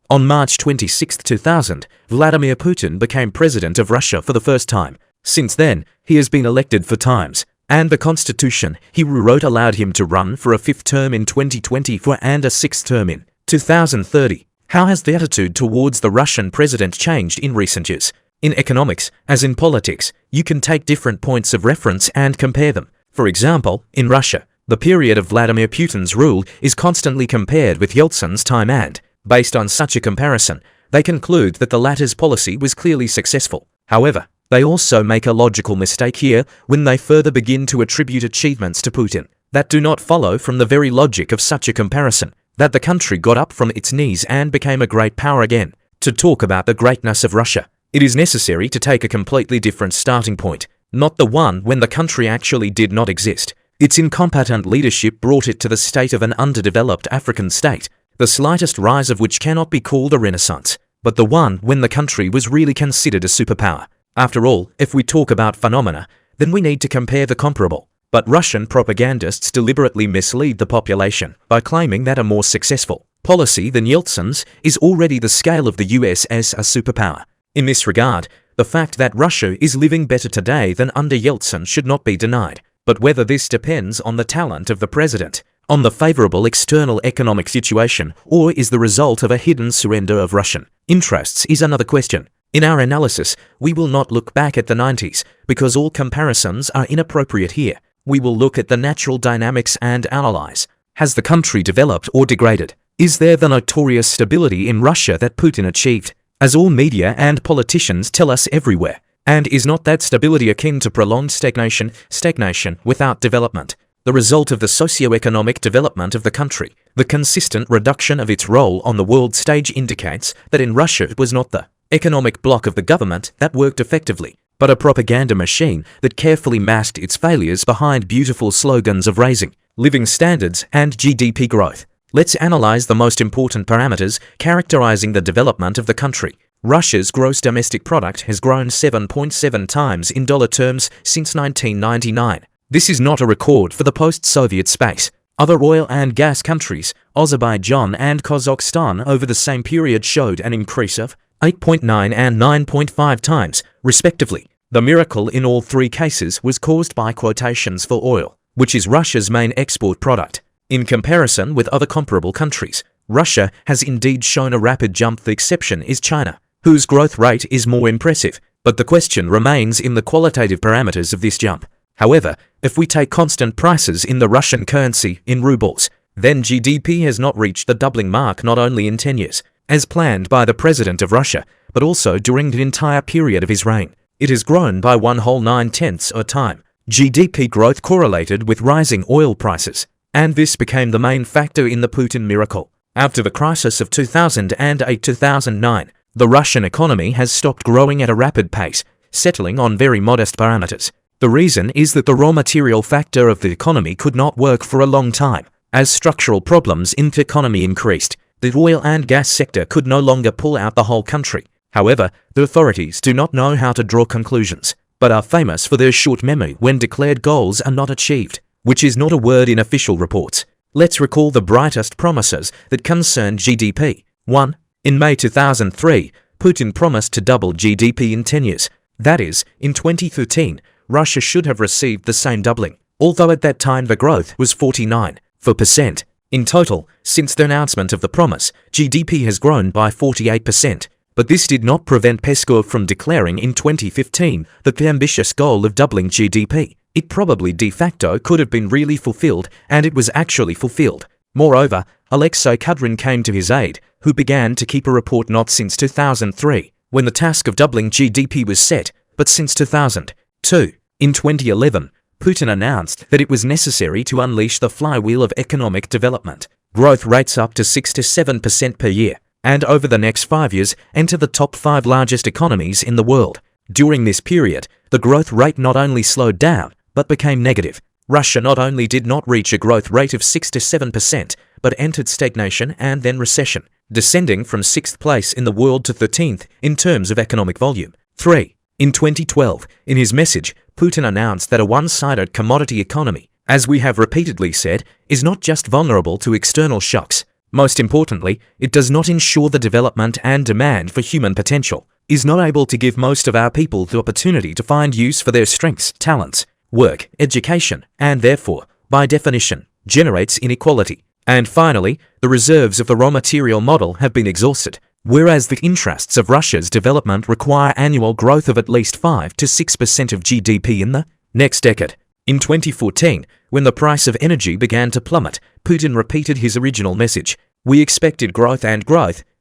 On March 26, 2000, Vladimir Putin became president of Russia for the first time. Since then, he has been elected 4 times, and the constitution he rewrote allowed him to run for a 5th term in 2024 and a 6th term in 2030. How has the attitude towards the Russian president changed in recent years? In economics, as in politics, you can take different points of reference and compare them. For example, in Russia, the period of Vladimir Putin's rule is constantly compared with Yeltsin's time and, based on such a comparison, they conclude that the latter's policy was clearly successful. However, they also make a logical mistake here when they further begin to attribute achievements to Putin that do not follow from the very logic of such a comparison, that the country got up from its knees and became a great power again. To talk about the greatness of Russia, it is necessary to take a completely different starting point, not the one when the country actually did not exist. Its incompetent leadership brought it to the state of an underdeveloped African state, the slightest rise of which cannot be called a renaissance, but the one when the country was really considered a superpower. After all, if we talk about phenomena, then we need to compare the comparable. But Russian propagandists deliberately mislead the population by claiming that a more successful policy than Yeltsin's is already the scale of the US as a superpower. In this regard, the fact that Russia is living better today than under Yeltsin should not be denied. But whether this depends on the talent of the president, on the favorable external economic situation, or is the result of a hidden surrender of Russian interests is another question. In our analysis, we will not look back at the 90s, because all comparisons are inappropriate here. We will look at the natural dynamics and analyze. Has the country developed or degraded? Is there the notorious stability in Russia that Putin achieved, as all media and politicians tell us everywhere? And is not that stability akin to prolonged stagnation without development? The result of the socio-economic development of the country, the consistent reduction of its role on the world stage indicates that in Russia it was not the economic bloc of the government that worked effectively, but a propaganda machine that carefully masked its failures behind beautiful slogans of raising living standards and GDP growth. Let's analyze the most important parameters characterizing the development of the country. Russia's gross domestic product has grown 7.7 times in dollar terms since 1999. This is not a record for the post-Soviet space. Other oil and gas countries, Azerbaijan and Kazakhstan, over the same period showed an increase of 8.9 and 9.5 times, respectively. The miracle in all 3 cases was caused by quotations for oil, which is Russia's main export product. In comparison with other comparable countries, Russia has indeed shown a rapid jump. The exception is China, whose growth rate is more impressive, but the question remains in the qualitative parameters of this jump. However, if we take constant prices in the Russian currency in rubles, then GDP has not reached the doubling mark not only in 10 years, as planned by the president of Russia, but also during the entire period of his reign. It has grown by 1/9 of a time. GDP growth correlated with rising oil prices, and this became the main factor in the Putin miracle. After the crisis of 2008-2009, the Russian economy has stopped growing at a rapid pace, settling on very modest parameters. The reason is that the raw material factor of the economy could not work for a long time. As structural problems in the economy increased, the oil and gas sector could no longer pull out the whole country. However, the authorities do not know how to draw conclusions, but are famous for their short memory when declared goals are not achieved, which is not a word in official reports. Let's recall the brightest promises that concern GDP. 1. In May 2003, Putin promised to double GDP in 10 years. That is, in 2013, Russia should have received the same doubling, although at that time the growth was 49%. In total, since the announcement of the promise, GDP has grown by 48%. But this did not prevent Peskov from declaring in 2015 that the ambitious goal of doubling GDP, it probably de facto could have been really fulfilled, and it was actually fulfilled. Moreover, Alexei Kudrin came to his aid, who began to keep a report not since 2003, when the task of doubling GDP was set, but since 2002. In 2011, Putin announced that it was necessary to unleash the flywheel of economic development, growth rates up to 6 to 7% per year, and over the next 5 years enter the top 5 largest economies in the world. During this period, the growth rate not only slowed down, but became negative. Russia not only did not reach a growth rate of 6 to 7%, but entered stagnation and then recession, descending from 6th place in the world to 13th in terms of economic volume. 3. In 2012, in his message, Putin announced that a one-sided commodity economy, as we have repeatedly said, is not just vulnerable to external shocks, Most importantly, it does not ensure the development and demand for human potential, is not able to give most of our people the opportunity to find use for their strengths, talents, work, education, and therefore, by definition, generates inequality. And finally, the reserves of the raw material model have been exhausted, whereas the interests of Russia's development require annual growth of at least 5 to 6% of GDP in the next decade. In 2014, when the price of energy began to plummet, Putin repeated his original message. We expected growth,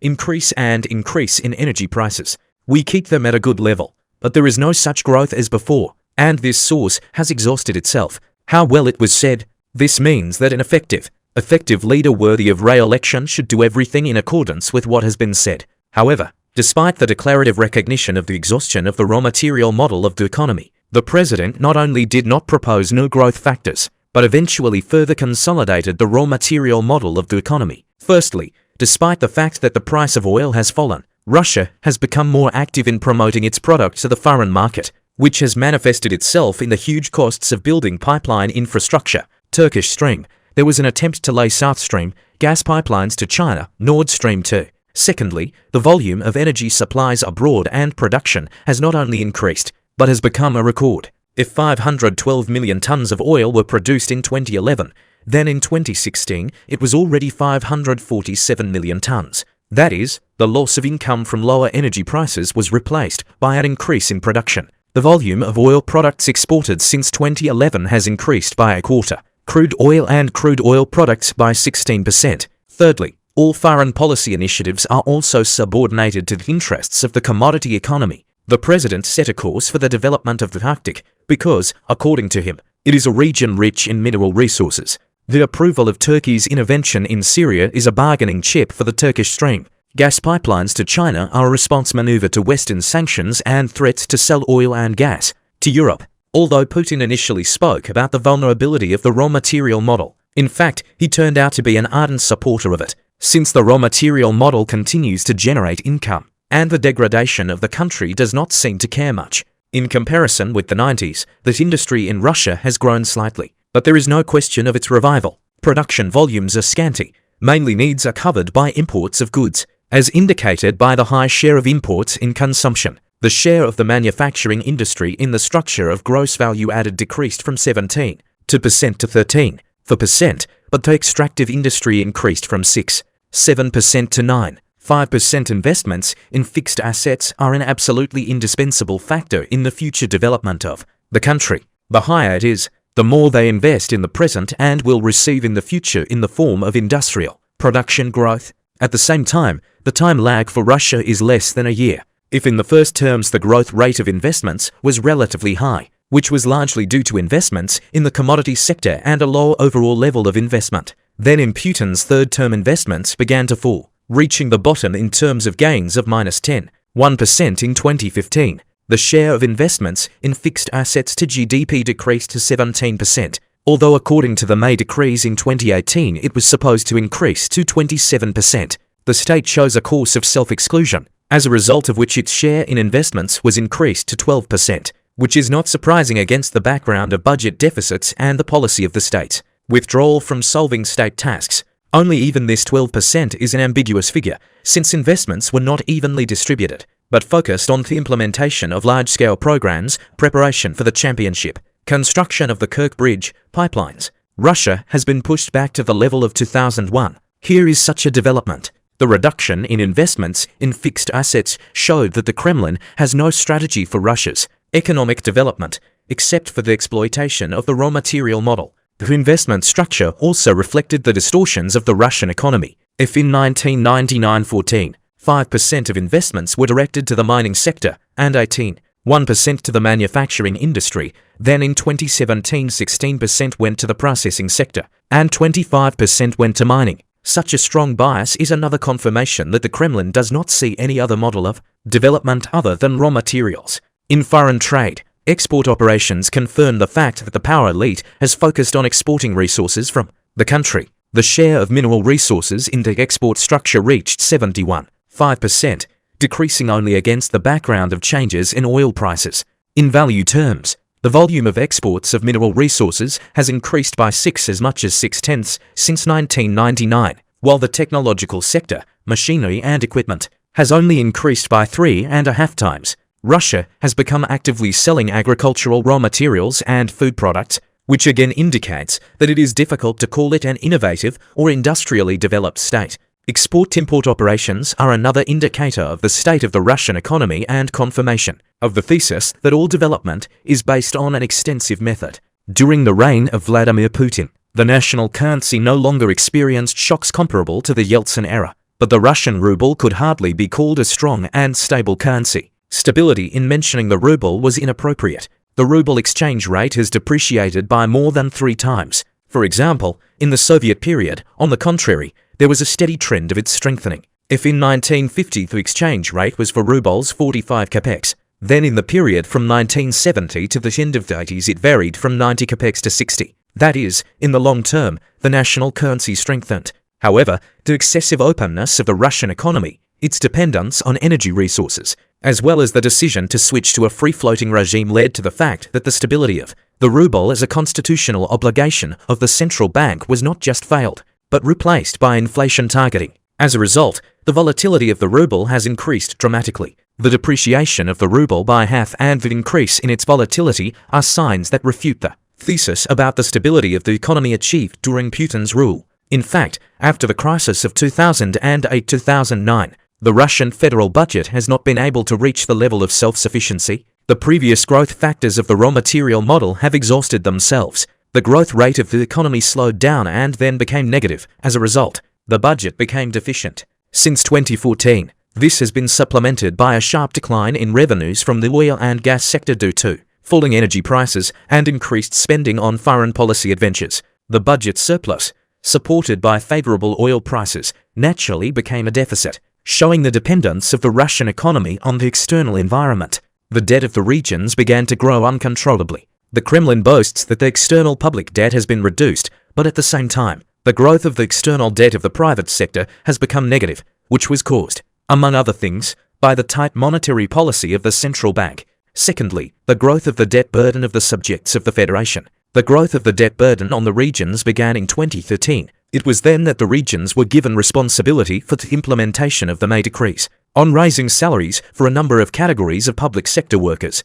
increase in energy prices. We keep them at a good level, but there is no such growth as before, and this source has exhausted itself. How well it was said. This means that an effective leader worthy of re-election should do everything in accordance with what has been said. However, despite the declarative recognition of the exhaustion of the raw material model of the economy, the president not only did not propose new growth factors, but eventually further consolidated the raw material model of the economy. Firstly, despite the fact that the price of oil has fallen, Russia has become more active in promoting its product to the foreign market, which has manifested itself in the huge costs of building pipeline infrastructure. Turkish Stream. There was an attempt to lay South Stream gas pipelines to China, Nord Stream 2. Secondly, the volume of energy supplies abroad and production has not only increased, but has become a record. If 512 million tons of oil were produced in 2011, then in 2016 it was already 547 million tons. That is, the loss of income from lower energy prices was replaced by an increase in production. The volume of oil products exported since 2011 has increased by a quarter. Crude oil and crude oil products by 16%. Thirdly, all foreign policy initiatives are also subordinated to the interests of the commodity economy. The president set a course for the development of the Arctic because, according to him, it is a region rich in mineral resources. The approval of Turkey's intervention in Syria is a bargaining chip for the Turkish Stream. Gas pipelines to China are a response maneuver to Western sanctions and threats to sell oil and gas to Europe. Although Putin initially spoke about the vulnerability of the raw material model, in fact, he turned out to be an ardent supporter of it, since the raw material model continues to generate income, and the degradation of the country does not seem to care much. In comparison with the 90s, that industry in Russia has grown slightly, but there is no question of its revival. Production volumes are scanty, mainly needs are covered by imports of goods, as indicated by the high share of imports in consumption. The share of the manufacturing industry in the structure of gross value added decreased from 17% to 13%, but the extractive industry increased from 7% to 9.5%. Investments in fixed assets are an absolutely indispensable factor in the future development of the country. The higher it is, the more they invest in the present and will receive in the future in the form of industrial production growth. At the same time, the time lag for Russia is less than a year. If in the first terms the growth rate of investments was relatively high, which was largely due to investments in the commodity sector and a low overall level of investment, then in Putin's third term investments began to fall, reaching the bottom in terms of gains of -10.1% in 2015. The share of investments in fixed assets to GDP decreased to 17%, although according to the May decrees in 2018 it was supposed to increase to 27%. The state chose a course of self-exclusion, as a result of which its share in investments was increased to 12%, which is not surprising against the background of budget deficits and the policy of the state's withdrawal from solving state tasks. Only even this 12% is an ambiguous figure, since investments were not evenly distributed, but focused on the implementation of large-scale programs, preparation for the championship, construction of the Kerch Bridge, pipelines. Russia has been pushed back to the level of 2001. Here is such a development. The reduction in investments in fixed assets showed that the Kremlin has no strategy for Russia's economic development, except for the exploitation of the raw material model. The investment structure also reflected the distortions of the Russian economy. If in 1999-14, 5% of investments were directed to the mining sector and 1% to the manufacturing industry, then in 2017 16% went to the processing sector and 25% went to mining. Such a strong bias is another confirmation that the Kremlin does not see any other model of development other than raw materials. In foreign trade, export operations confirm the fact that the power elite has focused on exporting resources from the country. The share of mineral resources in the export structure reached 71.5%, decreasing only against the background of changes in oil prices. In value terms, the volume of exports of mineral resources has increased by as much as 6/10 since 1999, while the technological sector, machinery and equipment, has only increased by 3.5 times. Russia has become actively selling agricultural raw materials and food products, which again indicates that it is difficult to call it an innovative or industrially developed state. Export-import operations are another indicator of the state of the Russian economy and confirmation of the thesis that all development is based on an extensive method. During the reign of Vladimir Putin, the national currency no longer experienced shocks comparable to the Yeltsin era, but the Russian ruble could hardly be called a strong and stable currency. Stability in mentioning the ruble was inappropriate. The ruble exchange rate has depreciated by more than 3 times. For example, in the Soviet period, on the contrary, there was a steady trend of its strengthening. If in 1950 the exchange rate was for rubles 45 kopecks, then in the period from 1970 to the end of the 80s it varied from 90 kopecks to 60. That is, in the long term, the national currency strengthened. However, the excessive openness of the Russian economy, its dependence on energy resources, as well as the decision to switch to a free-floating regime led to the fact that the stability of the ruble as a constitutional obligation of the central bank was not just failed, but replaced by inflation targeting. As a result, the volatility of the ruble has increased dramatically. The depreciation of the ruble by half and the increase in its volatility are signs that refute the thesis about the stability of the economy achieved during Putin's rule. In fact, after the crisis of 2008-2009, the Russian federal budget has not been able to reach the level of self-sufficiency. The previous growth factors of the raw material model have exhausted themselves. The growth rate of the economy slowed down and then became negative. As a result, the budget became deficient. Since 2014, this has been supplemented by a sharp decline in revenues from the oil and gas sector due to falling energy prices and increased spending on foreign policy adventures. The budget surplus, supported by favorable oil prices, naturally became a deficit, showing the dependence of the Russian economy on the external environment. The debt of the regions began to grow uncontrollably. The Kremlin boasts that the external public debt has been reduced, but at the same time, the growth of the external debt of the private sector has become negative, which was caused, among other things, by the tight monetary policy of the central bank. Secondly, the growth of the debt burden of the subjects of the Federation. The growth of the debt burden on the regions began in 2013. It was then that the regions were given responsibility for the implementation of the May decrees on raising salaries for a number of categories of public sector workers.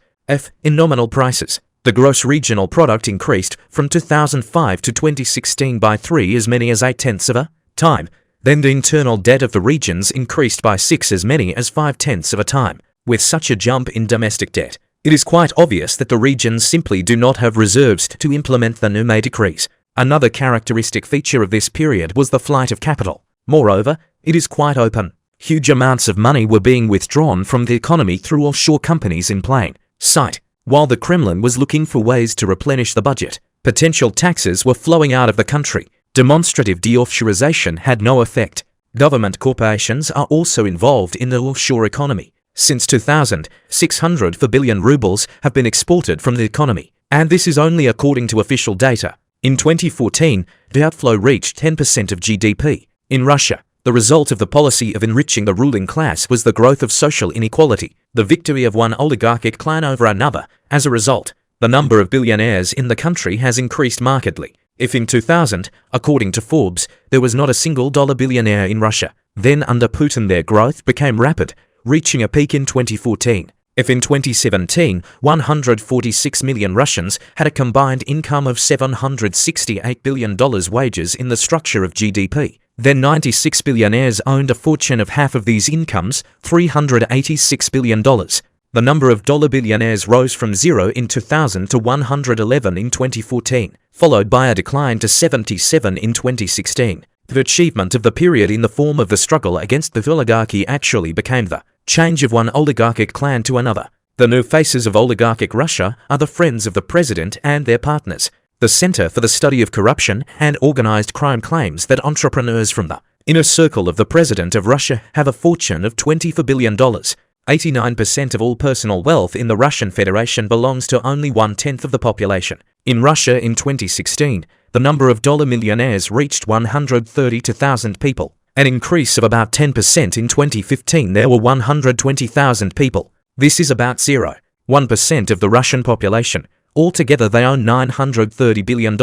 In nominal prices, the gross regional product increased from 2005 to 2016 by 3 as many as 8/10 of a time. Then the internal debt of the regions increased by 6 as many as 5/10 of a time. With such a jump in domestic debt, it is quite obvious that the regions simply do not have reserves to implement the new May decrees. Another characteristic feature of this period was the flight of capital. Moreover, it is quite open. Huge amounts of money were being withdrawn from the economy through offshore companies in plain sight. While the Kremlin was looking for ways to replenish the budget, potential taxes were flowing out of the country. Demonstrative de-offshorization had no effect. Government corporations are also involved in the offshore economy. Since 2000, 600 billion rubles have been exported from the economy, and this is only according to official data. In 2014, the outflow reached 10% of GDP. In Russia, the result of the policy of enriching the ruling class was the growth of social inequality, the victory of one oligarchic clan over another. As a result, the number of billionaires in the country has increased markedly. If in 2000, according to Forbes, there was not a single dollar billionaire in Russia, then under Putin their growth became rapid, reaching a peak in 2014. If in 2017, 146 million Russians had a combined income of $768 billion wages in the structure of GDP, then 96 billionaires owned a fortune of half of these incomes, $386 billion. The number of dollar billionaires rose from 0 in 2000 to 111 in 2014, followed by a decline to 77 in 2016. The achievement of the period in the form of the struggle against the oligarchy actually became the change of one oligarchic clan to another. The new faces of oligarchic Russia are the friends of the president and their partners. The Center for the Study of Corruption and Organized Crime claims that entrepreneurs from the inner circle of the president of Russia have a fortune of $24 billion. 89% of all personal wealth in the Russian Federation belongs to only 1/10 of the population. In Russia in 2016, the number of dollar millionaires reached 132,000 people, an increase of about 10%. In 2015 there were 120,000 people. This is about 0.1% of the Russian population. Altogether they own $930 billion,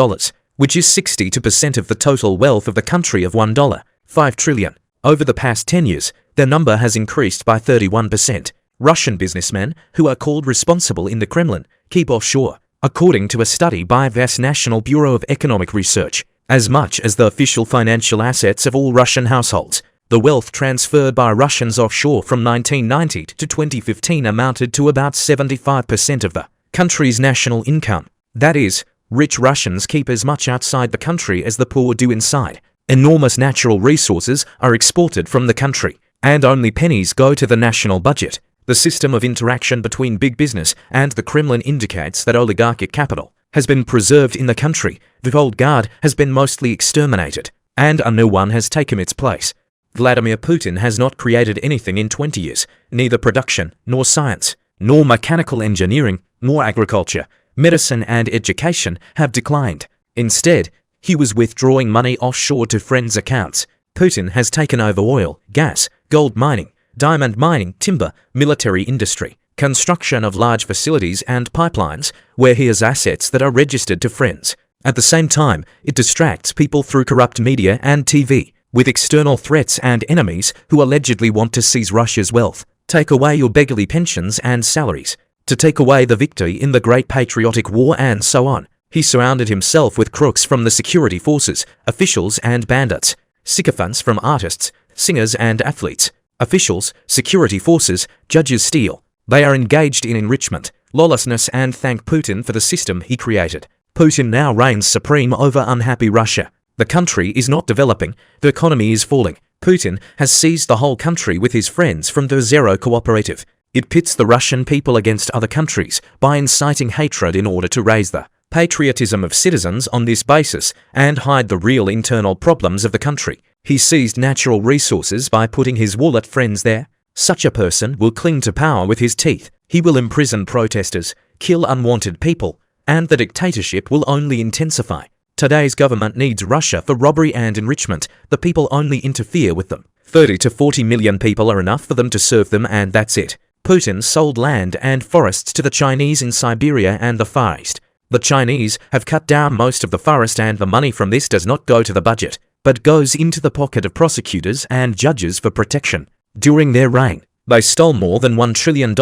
which is 62% of the total wealth of the country of $1. 5 trillion. Over the past 10 years, their number has increased by 31%. Russian businessmen, who are called responsible in the Kremlin, keep offshore, according to a study by VAS National Bureau of Economic Research, as much as the official financial assets of all Russian households. The wealth transferred by Russians offshore from 1990 to 2015 amounted to about 75% of the country's national income. That is, rich Russians keep as much outside the country as the poor do inside. Enormous natural resources are exported from the country, and only pennies go to the national budget. The system of interaction between big business and the Kremlin indicates that oligarchic capital has been preserved in the country, the old guard has been mostly exterminated, and a new one has taken its place. Vladimir Putin has not created anything in 20 years, neither production, nor science, nor mechanical engineering, nor agriculture, medicine and education have declined. Instead, he was withdrawing money offshore to friends' accounts. Putin has taken over oil, gas, gold mining, diamond mining, timber, military industry, construction of large facilities and pipelines, where he has assets that are registered to friends. At the same time, it distracts people through corrupt media and TV, with external threats and enemies who allegedly want to seize Russia's wealth, take away your beggarly pensions and salaries, to take away the victory in the Great Patriotic War and so on. He surrounded himself with crooks from the security forces, officials and bandits, sycophants from artists, singers and athletes. Officials, security forces, judges steal. They are engaged in enrichment, lawlessness and thank Putin for the system he created. Putin now reigns supreme over unhappy Russia. The country is not developing, the economy is falling. Putin has seized the whole country with his friends from the Zero Cooperative. It pits the Russian people against other countries by inciting hatred in order to raise the patriotism of citizens on this basis and hide the real internal problems of the country. He seized natural resources by putting his wallet friends there. Such a person will cling to power with his teeth. He will imprison protesters, kill unwanted people, and the dictatorship will only intensify. Today's government needs Russia for robbery and enrichment. The people only interfere with them. 30 to 40 million people are enough for them to serve them, and that's it. Putin sold land and forests to the Chinese in Siberia and the Far East. The Chinese have cut down most of the forest, and the money from this does not go to the budget, but goes into the pocket of prosecutors and judges for protection. During their reign, they stole more than $1 trillion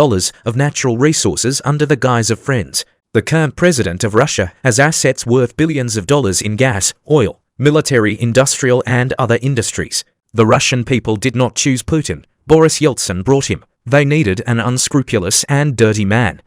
of natural resources under the guise of friends. The current president of Russia has assets worth billions of dollars in gas, oil, military, industrial and other industries. The Russian people did not choose Putin. Boris Yeltsin brought him. They needed an unscrupulous and dirty man.